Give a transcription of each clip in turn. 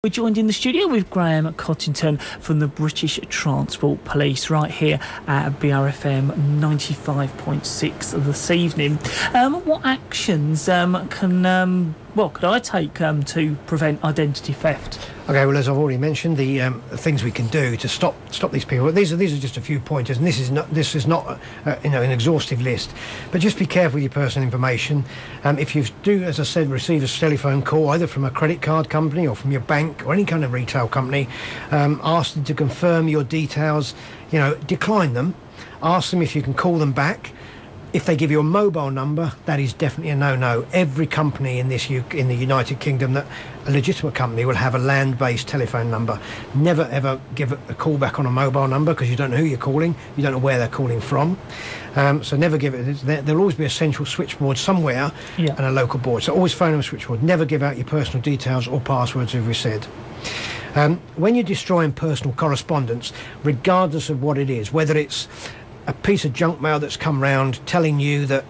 We're joined in the studio with Graham Cottington from the British Transport Police right here at BRFM 95.6 this evening. What actions could I take to prevent identity theft? Okay, well, as I've already mentioned, the things we can do to stop these people. These are just a few pointers, and this is not an exhaustive list. But just be careful with your personal information. If you do, as I said, receive a telephone call either from a credit card company or from your bank or any kind of retail company, ask them to confirm your details. Decline them. Ask them if you can call them back. If they give you a mobile number, that is definitely a no-no. Every company in the United Kingdom, that a legitimate company, will have a land-based telephone number. Never ever give a call back on a mobile number, because you don't know who you're calling, you don't know where they're calling from. So never give it. There'll always be a central switchboard somewhere and a local board. So always phone them a switchboard. Never give out your personal details or passwords, as we said. When you're destroying personal correspondence, regardless of what it is, whether it's a piece of junk mail that's come round telling you that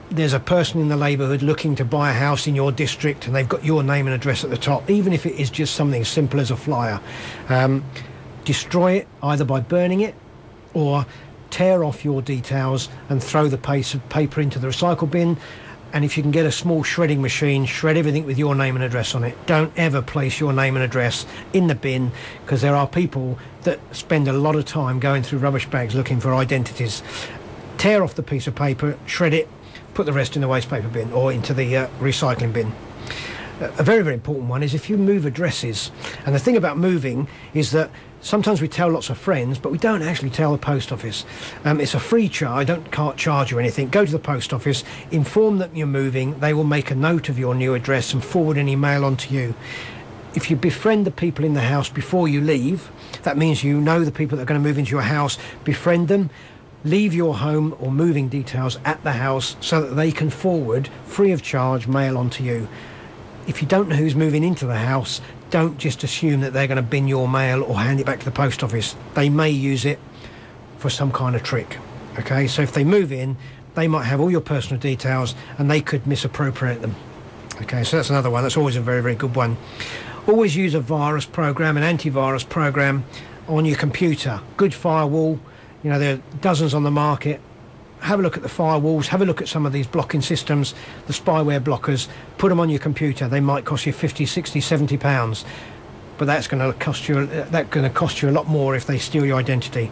there's a person in the neighbourhood looking to buy a house in your district and they've got your name and address at the top, even if it is just something simple as a flyer, destroy it either by burning it or tear off your details and throw the piece of paper into the recycle bin. And if you can get a small shredding machine, shred everything with your name and address on it. Don't ever place your name and address in the bin, because there are people that spend a lot of time going through rubbish bags looking for identities. Tear off the piece of paper, shred it, put the rest in the waste paper bin or into the recycling bin. A very, very important one is if you move addresses. And the thing about moving is that sometimes we tell lots of friends, but we don't actually tell the post office. It's a free charge. Can't charge you anything. Go to the post office, inform them you're moving. They will make a note of your new address and forward an email on to you. If you befriend the people in the house before you leave, that means you know the people that are going to move into your house. Befriend them. Leave your home or moving details at the house so that they can forward, free of charge, mail on to you. If you don't know who's moving into the house, don't just assume that they're going to bin your mail or hand it back to the post office. They may use it for some kind of trick. Okay, so if they move in, they might have all your personal details and they could misappropriate them. Okay, so that's another one. That's always a very, very good one. Always use a virus program, an antivirus program on your computer. Good firewall. There are dozens on the market. Have a look at the firewalls, have a look at some of these blocking systems, the spyware blockers, put them on your computer. They might cost you 50, 60, 70 pounds, but that's going to cost you a lot more if they steal your identity.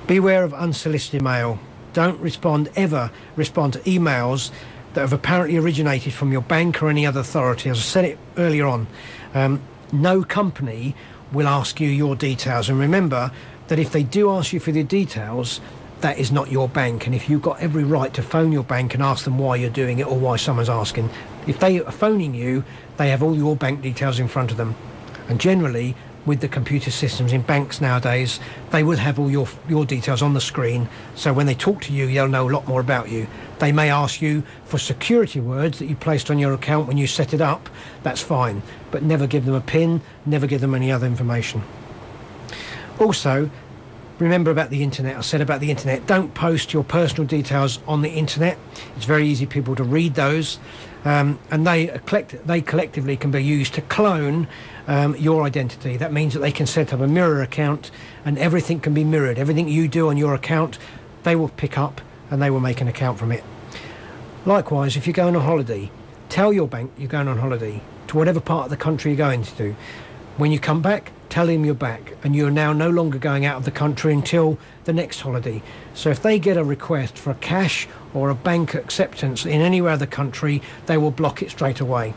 Beware of unsolicited mail. Don't ever respond to emails that have apparently originated from your bank or any other authority. As I said it earlier on, no company will ask you your details. And remember that if they do ask you for the details, that is not your bank, and if you've got every right to phone your bank and ask them why you're doing it or why someone's asking. If they are phoning you, they have all your bank details in front of them. And generally, with the computer systems in banks nowadays, they will have all your details on the screen, so when they talk to you, they'll know a lot more about you. They may ask you for security words that you placed on your account when you set it up. That's fine, but never give them a PIN, never give them any other information. Also, remember about the internet. I said about the internet, don't post your personal details on the internet. It's very easy for people to read those, and they collectively can be used to clone your identity. That means that they can set up a mirror account and everything can be mirrored. Everything you do on your account, they will pick up and they will make an account from it. Likewise, if you're going on holiday, tell your bank you're going on holiday to whatever part of the country you're going to. When you come back, tell him you're back and you're now no longer going out of the country until the next holiday. So if they get a request for a cash or a bank acceptance in anywhere in the country, they will block it straight away.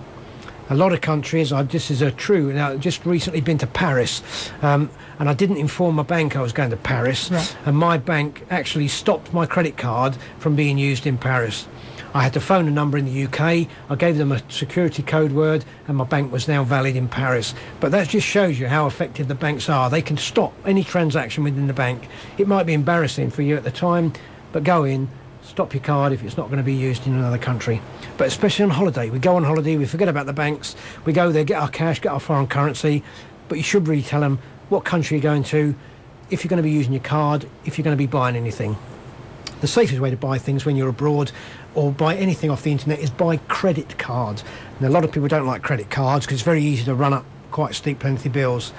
A lot of countries, this is true. Now, I've just recently been to Paris, and I didn't inform my bank I was going to Paris, right. And my bank actually stopped my credit card from being used in Paris. I had to phone a number in the UK, I gave them a security code word, and my bank was now valid in Paris. But that just shows you how effective the banks are. They can stop any transaction within the bank. It might be embarrassing for you at the time, but go in, stop your card if it's not going to be used in another country. But especially on holiday, we go on holiday, we forget about the banks, we go there, get our cash, get our foreign currency, but you should really tell them what country you're going to, if you're going to be using your card, if you're going to be buying anything. The safest way to buy things when you're abroad or buy anything off the internet is buy credit cards. And a lot of people don't like credit cards because it's very easy to run up quite steep, lengthy bills.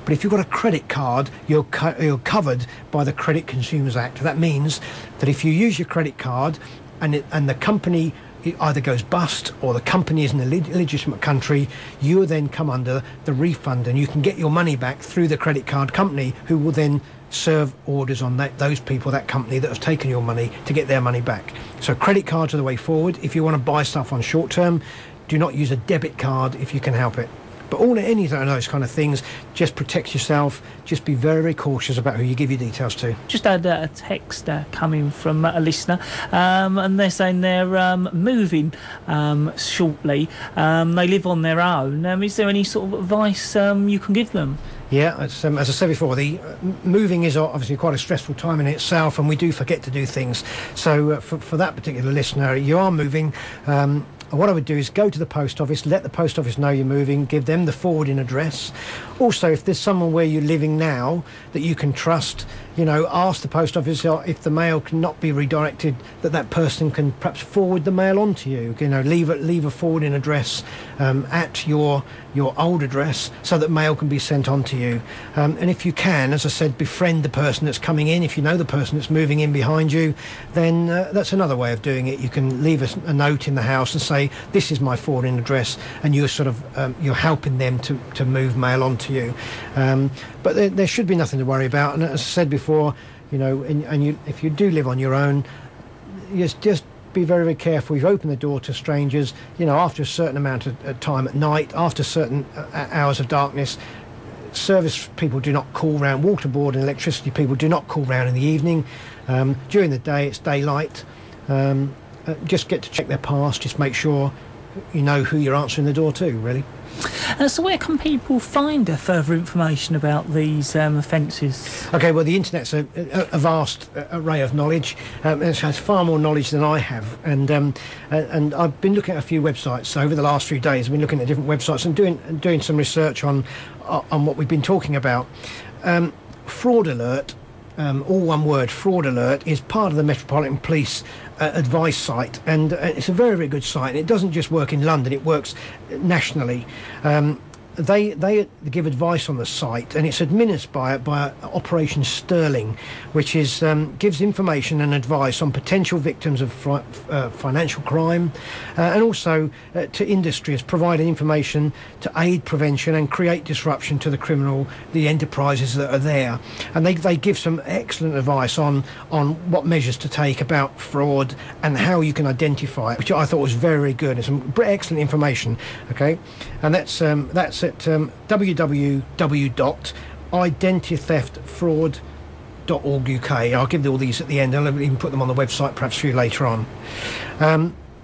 But if you've got a credit card, you're covered by the Credit Consumers Act. That means that if you use your credit card and the company either goes bust or the company is in a illegitimate country, you will then come under the refund, and you can get your money back through the credit card company, who will then serve orders on those people, that company that have taken your money, to get their money back. So credit cards are the way forward. If you want to buy stuff on short term, do not use a debit card if you can help it. But any of those kind of things, just protect yourself. Just be very, very cautious about who you give your details to. Just had a text coming from a listener, and they're saying they're moving shortly. They live on their own. Is there any sort of advice you can give them? Yeah, as I said before, the moving is obviously quite a stressful time in itself, and we do forget to do things. So for that particular listener, you are moving. What I would do is go to the post office, let the post office know you're moving, give them the forwarding address. Also, if there's someone where you're living now that you can trust, ask the post office if the mail cannot be redirected, that person can perhaps forward the mail on to you. Leave a forwarding address at your old address so that mail can be sent on to you. And if you can, as I said, befriend the person that's coming in. If you know the person that's moving in behind you, then that's another way of doing it. You can leave a note in the house and say, this is my forwarding address, and you're sort of you're helping them to move mail on to you. But there should be nothing to worry about. And as I said before, if you do live on your own, just be very, very careful. You open the door to strangers, after a certain amount of time at night, after certain hours of darkness. Service people do not call round. Water board and electricity people do not call round in the evening. During the day, it's daylight. Just get to check their pass. Just make sure you know who you're answering the door to, really. So where can people find further information about these offences? Okay, well, the internet's a vast array of knowledge. It has far more knowledge than I have, and I've been looking at a few websites. So over the last few days, I've been looking at different websites and doing some research on what we've been talking about. Fraud Alert, all one word, Fraud Alert, is part of the Metropolitan Police advice site, and it's a very, very good site. And it doesn't just work in London, it works nationally. They give advice on the site, and it's administered by Operation Sterling, which is gives information and advice on potential victims of financial crime, and also to industries, providing information to aid prevention and create disruption to the enterprises that are there. And they give some excellent advice on what measures to take about fraud and how you can identify it, which I thought was very, very good. It's some excellent information. Okay, and that's at www.identitytheftfraud.org.uk. I'll give all these at the end. I'll even put them on the website perhaps for you later on.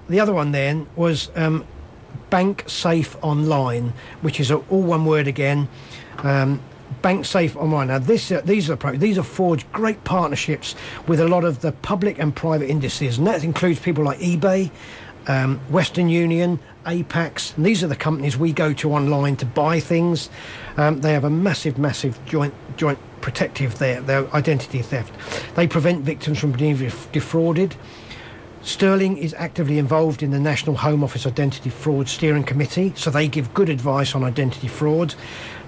The other one then was Bank Safe Online, which is all one word again. Bank Safe Online. Now these are forged great partnerships with a lot of the public and private industries, and that includes people like eBay, Western Union, Apex, and these are the companies we go to online to buy things. They have a massive joint protective their identity theft. They prevent victims from being defrauded. Sterling is actively involved in the National Home Office Identity Fraud Steering Committee, so they give good advice on identity fraud.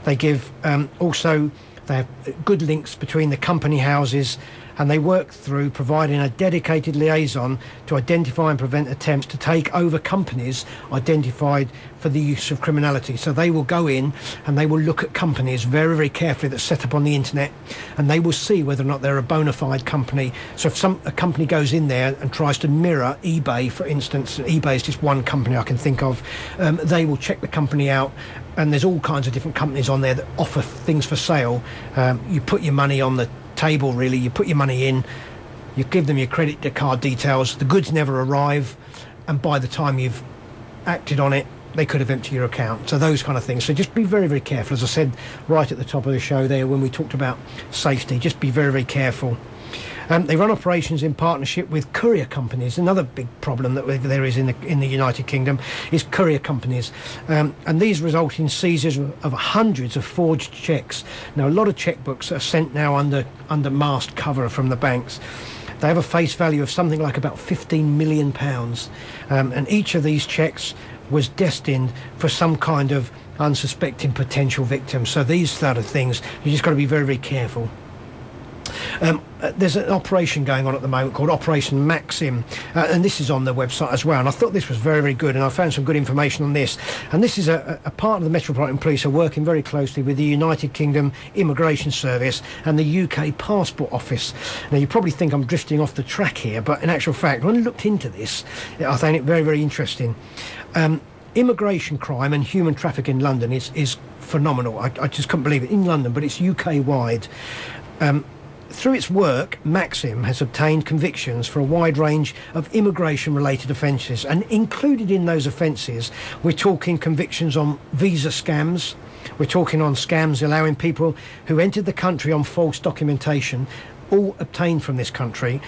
They give also they have good links between the company houses, and they work through providing a dedicated liaison to identify and prevent attempts to take over companies identified for the use of criminality. So they will go in and they will look at companies very, very carefully that's set up on the internet, and they will see whether or not they're a bona fide company. So if a company goes in there and tries to mirror eBay, for instance, eBay is just one company I can think of, they will check the company out, and there's all kinds of different companies on there that offer things for sale. You put your money on the table, really. You put your money in, you give them your credit card details, the goods never arrive, and by the time you've acted on it, they could have emptied your account. So those kind of things. So just be very, very careful. As I said right at the top of the show there when we talked about safety, just be very, very careful. They run operations in partnership with courier companies. Another big problem that there is in the United Kingdom is courier companies, and these result in seizures of hundreds of forged cheques. Now, a lot of chequebooks are sent now under masked cover from the banks. They have a face value of something like about £15 million, and each of these cheques was destined for some kind of unsuspecting potential victims. So these sort of things, you just got to be very, very careful. There's an operation going on at the moment called Operation Maxim, and this is on the website as well, and I thought this was very, very good, and I found some good information on this. And this is a part of the Metropolitan Police are working very closely with the United Kingdom Immigration Service and the UK Passport Office. Now, you probably think I'm drifting off the track here, but in actual fact, when I looked into this, I found it very, very interesting. Immigration crime and human trafficking in London is phenomenal. I just couldn't believe it. In London, but it's UK-wide. Through its work, Maxim has obtained convictions for a wide range of immigration-related offences, and included in those offences, we're talking convictions on visa scams, we're talking on scams allowing people who entered the country on false documentation, all obtained from this country,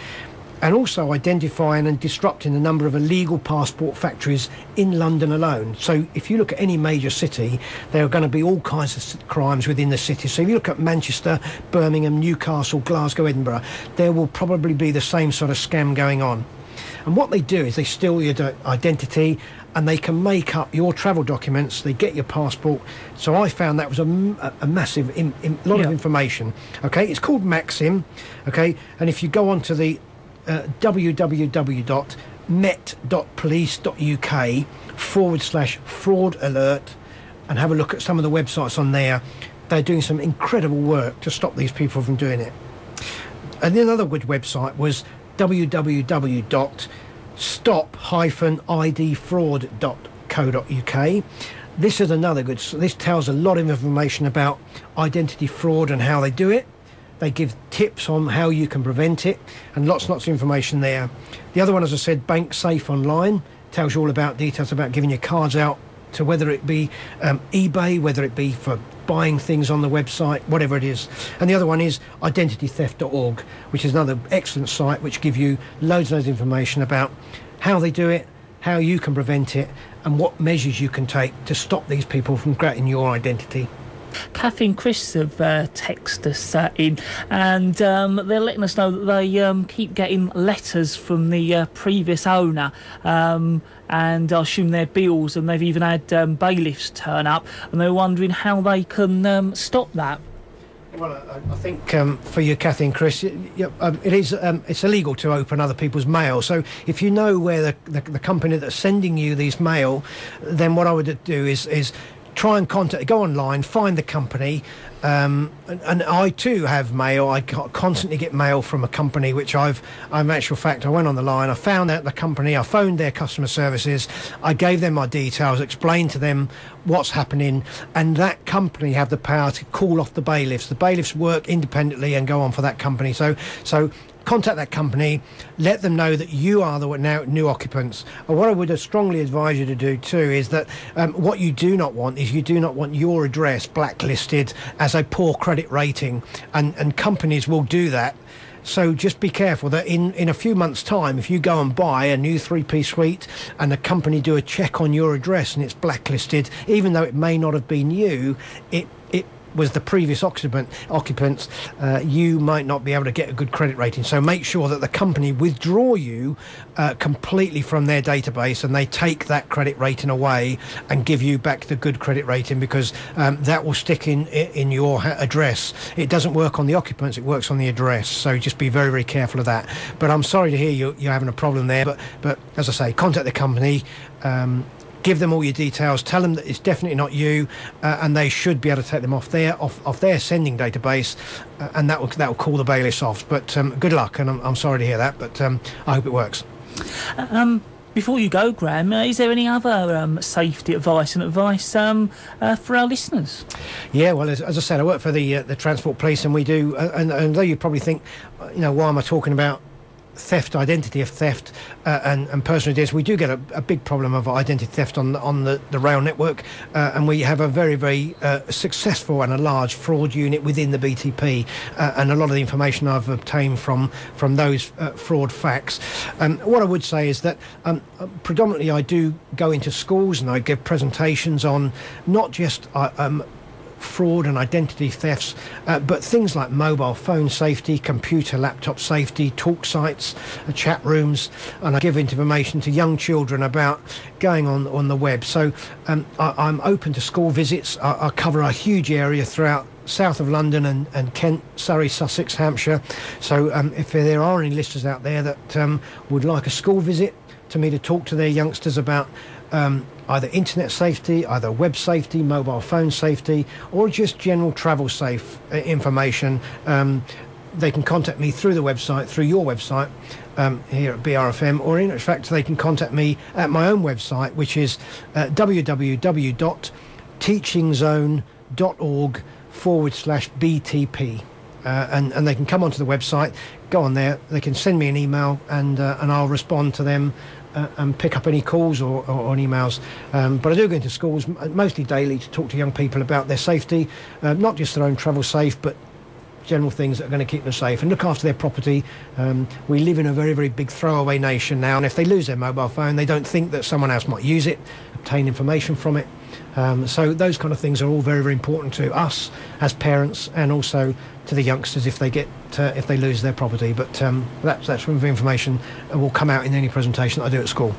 and also identifying and disrupting a number of illegal passport factories in London alone. So if you look at any major city, there are going to be all kinds of crimes within the city. So if you look at Manchester, Birmingham, Newcastle, Glasgow, Edinburgh, there will probably be the same sort of scam going on. And what they do is they steal your identity, and they can make up your travel documents. They get your passport. So I found that was a massive lot of information. Okay, it's called Maxim. Okay, and if you go on to the www.met.police.uk/fraud alert and have a look at some of the websites on there. They're doing some incredible work to stop these people from doing it. And another good website was www.stop-idfraud.co.uk. This is another good. This tells a lot of information about identity fraud and how they do it. They give tips on how you can prevent it, and lots of information there. The other one, as I said, Bank Safe Online, tells you all about details about giving your cards out to whether it be eBay, whether it be for buying things on the website, whatever it is. And the other one is identitytheft.org, which is another excellent site which gives you loads of information about how they do it, how you can prevent it, and what measures you can take to stop these people from getting your identity. Kathy and Chris have texted us in, and they're letting us know that they keep getting letters from the previous owner, and I assume their bills, and they've even had bailiffs turn up, and they're wondering how they can stop that. Well, I think for you, Kathy and Chris, it's illegal to open other people's mail. So if you know where the company that's sending you these mail, then what I would do is try and go online, find the company, and I too have mail. I constantly get mail from a company which in actual fact, I went on the line, I found out the company, I phoned their customer services, I gave them my details, explained to them what's happening, and that company have the power to call off the bailiffs. The bailiffs work independently and go on for that company. So contact that company, let them know that you are the new occupants. And what I would strongly advise you to do too is that what you do not want is your address blacklisted as a poor credit rating, and companies will do that. So just be careful that in a few months' time, if you go and buy a new three-piece suite and the company do a check on your address and it's blacklisted, even though it may not have been you, it was the previous occupants, you might not be able to get a good credit rating. So make sure that the company withdraw you completely from their database, and they take that credit rating away and give you back the good credit rating, because that will stick in your address. It doesn't work on the occupants, it works on the address. So just be very, very careful of that. But I'm sorry to hear you're having a problem there. But as I say, contact the company. Give them all your details, tell them that it's definitely not you, and they should be able to take them off their sending database, and that will call the bailiffs off. But good luck, and I'm sorry to hear that, but I hope it works. Before you go, Graham, is there any other safety advice for our listeners? Yeah, well, as I said, I work for the Transport Police, and we do, and though you probably think, why am I talking about identity theft and personal identity, we do get a big problem of identity theft on the rail network, and we have a very, very successful and a large fraud unit within the BTP, and a lot of the information I've obtained from those fraud facts. What I would say is that predominantly I do go into schools and I give presentations on not just fraud and identity thefts, but things like mobile phone safety, computer, laptop safety, talk sites, chat rooms, and I give information to young children about going on the web. So I'm open to school visits. I cover a huge area throughout south of London and Kent, Surrey, Sussex, Hampshire. So if there are any listeners out there that would like a school visit to me to talk to their youngsters about either internet safety, either web safety, mobile phone safety, or just general travel safe information, they can contact me through the website, through your website here at BRFM, or in fact they can contact me at my own website, which is www.teachingzone.org/BTP. And they can come onto the website, go on there, they can send me an email, and I'll respond to them and pick up any calls or emails. But I do go into schools, mostly daily, to talk to young people about their safety, not just their own travel safe, but general things that are going to keep them safe and look after their property. We live in a very, very big throwaway nation now, and if they lose their mobile phone, they don't think that someone else might use it, obtain information from it. So those kind of things are all very, very important to us as parents, and also to the youngsters if they lose their property. But that's some information will come out in any presentation that I do at school.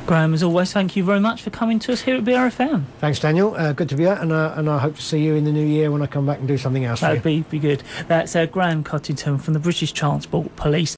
Graham, as always, thank you very much for coming to us here at BRFM. Thanks, Daniel. Good to be here, and I hope to see you in the new year when I come back and do something else. That'd be good. That's Graham Cottington from the British Transport Police.